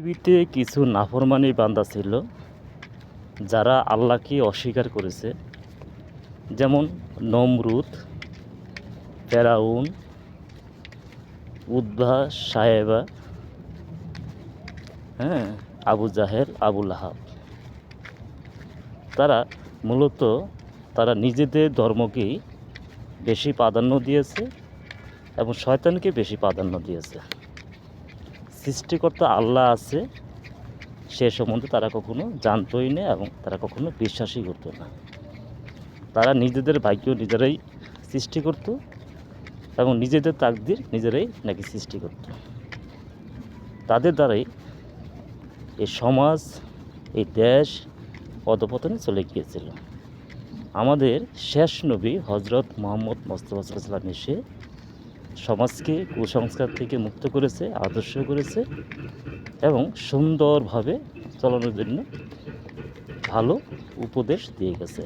পৃথিবীতে কিছু নাফরমানি বান্দা ছিল যারা আল্লাহকে অস্বীকার করেছে, যেমন নমরুদ, ফেরাউন, উদ্ভা সাহেবা, আবু জাহেল, আবু লাহাব। তারা মূলত নিজেদের ধর্মকেই বেশি প্রাধান্য দিয়েছে এবং শয়তানকে বেশি প্রাধান্য দিয়েছে। সৃষ্টিকর্তা আল্লাহ আছে সে সম্বন্ধে তারা কখনো জানতই না এবং তারা কখনো বিশ্বাসই করতো না। তারা নিজেদের ভাগ্য নিজেরাই সৃষ্টি করত এবং নিজেদের তাকদির নিজেরাই নাকি সৃষ্টি করত। তাদের দ্বারাই এই সমাজ, এই দেশ অধপতনে চলে গিয়েছিল। আমাদের শেষ নবী হজরত মুহাম্মদ মুস্তাফা সাল্লাল্লাহু আলাইহি ওয়াসাল্লাম এসে সমাজকে কুসংস্কার থেকে মুক্ত করেছে, আদর্শ করেছে এবং সুন্দরভাবে চলানোর জন্য ভালো উপদেশ দিয়ে গেছে।